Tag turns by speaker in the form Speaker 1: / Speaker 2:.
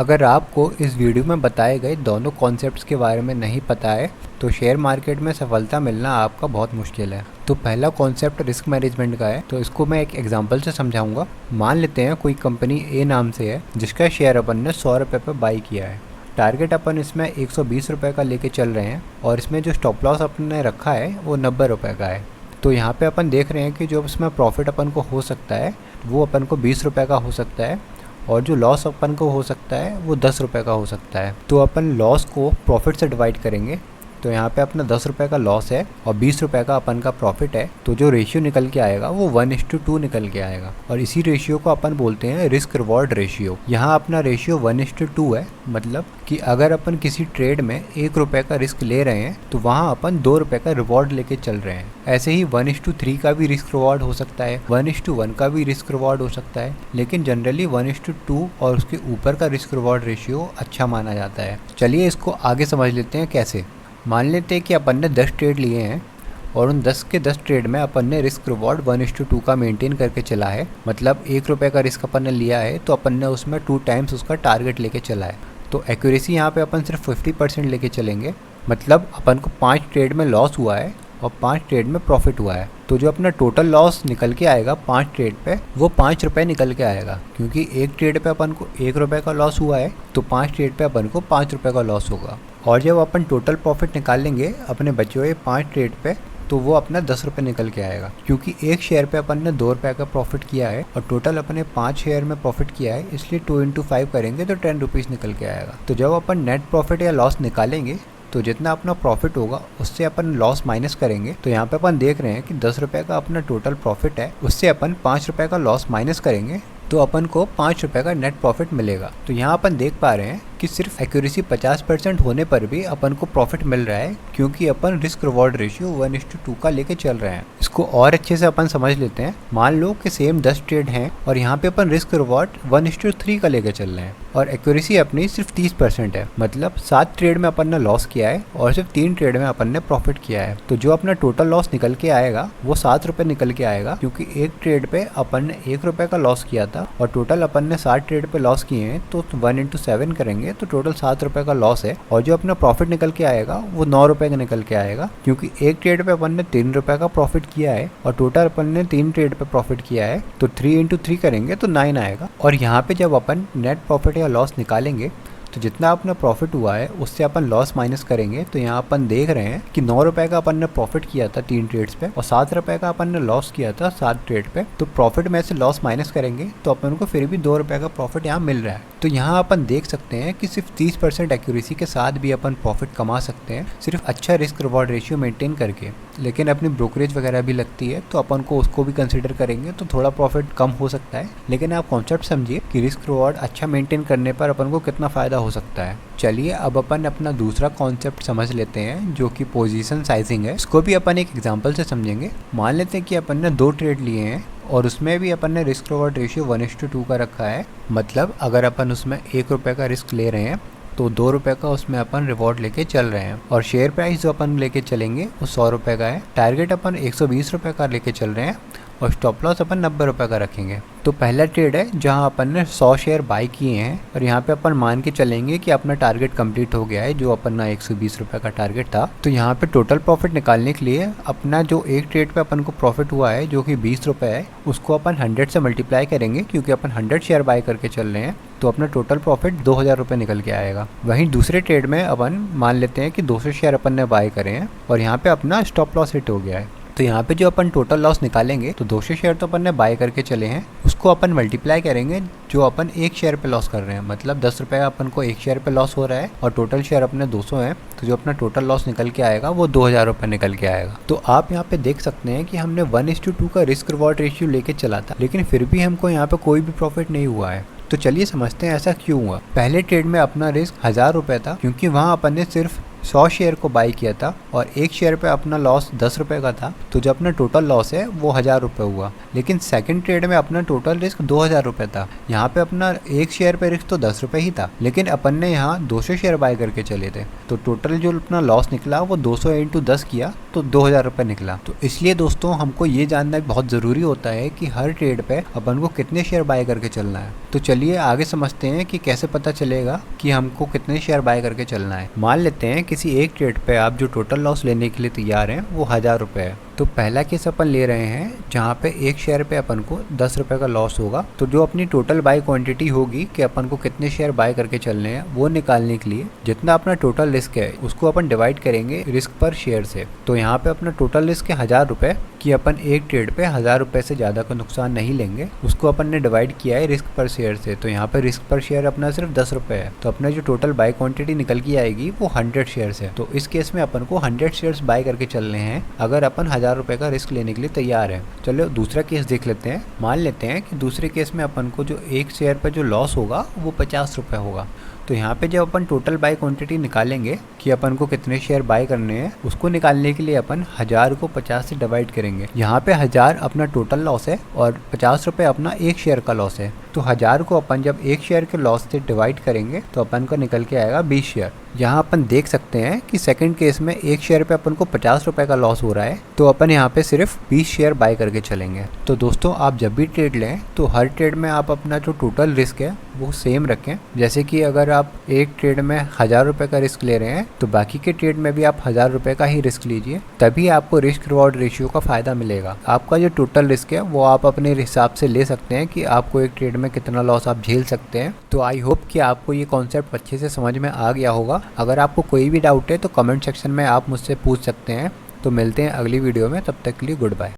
Speaker 1: अगर आपको इस वीडियो में बताए गए दोनों कॉन्सेप्ट्स के बारे में नहीं पता है तो शेयर मार्केट में सफलता मिलना आपका बहुत मुश्किल है। तो पहला कॉन्सेप्ट रिस्क मैनेजमेंट का है, तो इसको मैं एक एग्जांपल से समझाऊंगा। मान लेते हैं कोई कंपनी ए नाम से है जिसका शेयर अपन ने 100 रुपये पर बाई किया है। टारगेट अपन इसमें 120 रुपये का लेके चल रहे हैं और इसमें जो स्टॉप लॉस अपन ने रखा है वो 90 रुपये का है। तो यहाँ पे अपन देख रहे हैं कि जो इसमें प्रॉफिट अपन को हो सकता है वो अपन को 20 रुपये का हो सकता है और जो लॉस अपन को हो सकता है वो 10 रुपये का हो सकता है। तो अपन लॉस को प्रॉफिट से डिवाइड करेंगे। तो यहाँ पे अपना 10 रुपये का लॉस है और 20 रुपये का अपन का प्रॉफिट है, तो जो रेशियो निकल के आएगा वो 1:2 निकल के आएगा। और इसी रेशियो को अपन बोलते हैं रिस्क रिवॉर्ड रेशियो। यहाँ अपना रेशियो 1:2 है, मतलब कि अगर अपन किसी ट्रेड में 1 रुपये का रिस्क ले रहे हैं तो वहाँ अपन 2 रुपये का रिवॉर्ड लेके चल रहे हैं। ऐसे ही 1:3 का भी रिस्क रिवॉर्ड हो सकता है, 1:1 का भी रिस्क रिवॉर्ड हो सकता है, लेकिन जनरली 1:2 और उसके ऊपर का रिस्क रिवॉर्ड रेशियो अच्छा माना जाता है। चलिए इसको आगे समझ लेते हैं कैसे। मान लेते हैं कि अपन ने 10 ट्रेड लिए हैं और उन 10 के 10 ट्रेड में अपन ने रिस्क रिवॉर्ड 1:2 का मेंटेन करके चला है। मतलब 1 रुपये का रिस्क अपन ने लिया है तो अपन ने उसमें 2 टाइम्स उसका टारगेट लेके चला है। तो एक्यूरेसी यहाँ पे अपन सिर्फ 50% लेके चलेंगे। मतलब अपन को 5 ट्रेड में लॉस हुआ है और 5 ट्रेड में प्रॉफिट हुआ है, तो जो अपना टोटल लॉस निकल के आएगा 5 ट्रेड पे वो 5 रुपये निकल के आएगा। क्योंकि एक ट्रेड पे अपन को 1 रुपये का लॉस हुआ है तो 5 ट्रेड पे अपन को 5 रुपये का लॉस होगा। और जब अपन टोटल प्रॉफिट निकालेंगे अपने बचे हुए 5 ट्रेड पे तो वो अपना 10 रुपये निकल के आएगा। क्योंकि एक शेयर पे अपन ने 2 रुपये का प्रॉफिट किया है और टोटल अपने 5 शेयर में प्रॉफिट किया है, इसलिए 2 × 5 करेंगे तो 10 रुपीज़ निकल के आएगा। तो जब अपन नेट प्रॉफिट या लॉस निकालेंगे तो जितना अपना प्रॉफिट होगा उससे अपन लॉस माइनस करेंगे। तो यहाँ पे अपन देख रहे हैं कि 10 रुपये का अपना टोटल प्रॉफिट है, उससे अपन 5 रुपये का लॉस माइनस करेंगे तो अपन को 5 रुपये का नेट प्रॉफिट मिलेगा। तो यहाँ अपन देख पा रहे हैं कि सिर्फ एक्यूरेसी 50% होने पर भी अपन को प्रॉफिट मिल रहा है, क्योंकि अपन रिस्क रिवॉर्ड रेशियो 1:2 का लेके चल रहे हैं। इसको और अच्छे से अपन समझ लेते हैं। मान लो कि सेम 10 ट्रेड हैं और यहाँ पे अपन रिस्क रिवॉर्ड 1:3 का लेके चल रहे हैं और एक्यूरेसी अपनी सिर्फ 30% है। मतलब 7 ट्रेड में अपन ने लॉस किया है और सिर्फ 3 ट्रेड में अपन ने प्रॉफिट किया है। तो जो अपना टोटल लॉस निकल के आएगा वो 7 रुपये निकल के आएगा, क्योंकि एक ट्रेड पे अपन ने 1 रुपये का लॉस किया था और टोटल अपन ने 7 ट्रेड पे लॉस किए हैं। तो 1:7 करेंगे तो टोटल 7 रुपये का लॉस है। और जो अपना प्रॉफिट निकल के आएगा वो 9 रुपये का निकल के आएगा, क्योंकि एक ट्रेड पे अपन ने 3 रुपये का प्रॉफिट किया है और टोटल अपन ने 3 ट्रेड पे प्रॉफिट किया है। तो 3 × 3 करेंगे तो 9 आएगा। और यहाँ पे जब अपन नेट प्रॉफिट या लॉस निकालेंगे तो जितना अपना प्रॉफिट हुआ है उससे अपन लॉस माइनस करेंगे। तो यहाँ अपन देख रहे हैं कि 9 रुपये का अपन ने प्रॉफिट किया था 3 ट्रेड्स पे और 7 रुपये का अपन ने लॉस किया था 7 ट्रेड पे। तो प्रॉफिट में से लॉस माइनस करेंगे तो अपन को फिर भी 2 रुपये का प्रॉफिट यहाँ मिल रहा है। तो यहाँ अपन देख सकते हैं कि सिर्फ 30% एक्यूरेसी के साथ भी अपन प्रॉफिट कमा सकते हैं, सिर्फ अच्छा रिस्क रिवॉर्ड रेशियो मेंटेन करके। लेकिन अपनी ब्रोकरेज वगैरह भी लगती है तो अपन को उसको भी कंसिडर करेंगे तो थोड़ा प्रॉफिट कम हो सकता है। लेकिन आप कॉन्सेप्ट समझिए कि रिस्क रिवॉर्ड अच्छा मेंटेन करने पर अपन को कितना फ़ायदा हो सकता है। चलिए अब अपन अपना दूसरा कॉन्सेप्ट समझ लेते हैं जो कि पोजीशन साइजिंग है। इसको भी अपन एक एग्जांपल से समझेंगे। मान लेते हैं कि अपन ने 2 ट्रेड लिए हैं और उसमें भी अपन ने रिस्क रिवॉर्ड रेशियो 1:2 का रखा है। मतलब अगर अपन उसमें 1 रुपये का रिस्क ले रहे हैं तो 2 रुपये का उसमें अपन रिवॉर्ड लेके चल रहे हैं और शेयर प्राइस जो अपन लेके चलेंगे वो 100 रुपये का है। टारगेट अपन 120 रुपये का लेके चल रहे हैं और स्टॉप लॉस अपन 90 रुपये का रखेंगे। तो पहला ट्रेड है जहां अपन ने 100 शेयर बाई किए हैं और यहाँ पे अपन मान के चलेंगे कि अपना टारगेट कंप्लीट हो गया है, जो अपना 120 रुपये का टारगेट था। तो यहाँ पे टोटल प्रॉफिट निकालने के लिए अपना जो एक ट्रेड पे अपन को प्रॉफिट हुआ है जो कि 20 रुपये है, उसको अपन 100 से मल्टीप्लाई करेंगे, क्योंकि अपन 100 शेयर बाई करके चल रहे हैं। तो अपना टोटल प्रॉफिट 2000 रुपये निकल के आएगा। वहीं दूसरे ट्रेड में अपन मान लेते हैं कि 200 शेयर अपन ने बाई करे हैं और यहाँ पे अपना स्टॉप लॉस हिट हो गया है। तो यहाँ पे जो अपन टोटल लॉस निकालेंगे तो 200 शेयर तो अपन ने बाय करके चले हैं, उसको अपन मल्टीप्लाई करेंगे जो अपन एक शेयर पे लॉस कर रहे हैं। मतलब 10 रुपये अपन को एक शेयर पे लॉस हो रहा है और टोटल शेयर अपने 200 हैं, तो जो अपना टोटल लॉस निकल के आएगा वो 2000 रुपये निकल के आएगा। तो आप यहाँ पे देख सकते हैं कि हमने 1:2 का रिस्क रिवॉर्ड रेशियो लेके चला था, लेकिन फिर भी हमको यहाँ पे कोई भी प्रॉफिट नहीं हुआ है। तो चलिए समझते हैं ऐसा क्यों हुआ। पहले ट्रेड में अपना रिस्क 1000 रुपये था, क्योंकि वहाँ अपन ने सिर्फ 100 शेयर को बाई किया था और एक शेयर पे अपना लॉस 10 रुपये का था, तो जो अपना टोटल लॉस है वो 1000 रुपये हुआ। लेकिन सेकंड ट्रेड में अपना टोटल रिस्क 2000 रुपये था। यहाँ पे अपना एक शेयर पे रिस्क तो 10 रुपये ही था, लेकिन अपन ने यहाँ 200 शेयर बाय करके चले थे, तो टोटल जो अपना लॉस निकला वो 200 × 10 किया तो 2000 रुपये निकला। तो इसलिए दोस्तों हमको ये जानना बहुत ज़रूरी होता है कि हर ट्रेड पे अपन को कितने शेयर बाय करके चलना है। तो चलिए आगे समझते हैं कि कैसे पता चलेगा कि हमको कितने शेयर बाय करके चलना है। मान लेते हैं किसी एक ट्रेड पे आप जो टोटल लॉस लेने के लिए तैयार हैं वो 1000 रुपये है। तो पहला केस अपन ले रहे हैं जहाँ पे एक शेयर पे अपन को 10 रुपये का लॉस होगा। तो जो अपनी टोटल बाय क्वांटिटी होगी कि अपन को कितने शेयर बाय करके चलने हैं, वो निकालने के लिए जितना अपना टोटल रिस्क है उसको अपन डिवाइड करेंगे रिस्क पर शेयर से। तो यहाँ पे अपना टोटल रिस्क है 1000 रुपये कि अपन एक ट्रेड पे 1000 रुपये से ज़्यादा का नुकसान नहीं लेंगे, उसको अपन ने डिवाइड किया है रिस्क पर शेयर से। तो यहाँ पे रिस्क पर शेयर अपना सिर्फ 10 रुपये है, तो अपना जो टोटल बाय क्वांटिटी निकल के आएगी वो 100 शेयर्स है। तो इस केस में अपन को 100 शेयर्स बाय करके चलने हैं अगर अपन 1000 रुपये का रिस्क लेने के लिए तैयार है। चलो दूसरा केस देख लेते हैं। मान लेते हैं कि दूसरे केस में अपन को जो एक शेयर पर जो लॉस होगा वो 50 रुपये होगा। तो यहाँ पे जब अपन टोटल बाय क्वांटिटी निकालेंगे कि अपन को कितने शेयर बाय करने हैं, उसको निकालने के लिए अपन 1000 को 50 से डिवाइड करेंगे। यहाँ पे 1000 अपना टोटल लॉस है और 50 रुपये अपना एक शेयर का लॉस है। तो 1000 को अपन जब एक शेयर के लॉस से डिवाइड करेंगे तो अपन को निकल के आएगा 20 शेयर। यहाँ अपन देख सकते हैं कि सेकंड केस में एक शेयर पे अपन को 50 रुपये का लॉस हो रहा है, तो अपन यहाँ पे सिर्फ 20 शेयर बाय करके चलेंगे। तो दोस्तों आप जब भी ट्रेड लें तो हर ट्रेड में आप अपना जो टोटल रिस्क है वो सेम रखें। जैसे कि अगर आप एक ट्रेड में 1000 रुपये का रिस्क ले रहे हैं तो बाकी के ट्रेड में भी आप 1000 रुपये का ही रिस्क लीजिए, तभी आपको रिस्क रिवॉर्ड रेशियो का फ़ायदा मिलेगा। आपका जो टोटल रिस्क है वो आप अपने हिसाब से ले सकते हैं कि आपको एक ट्रेड में कितना लॉस आप झेल सकते हैं। तो आई होप कि आपको ये कॉन्सेप्ट अच्छे से समझ में आ गया होगा। अगर आपको कोई भी डाउट है तो कमेंट सेक्शन में आप मुझसे पूछ सकते हैं। तो मिलते हैं अगली वीडियो में, तब तक के लिए गुड बाय।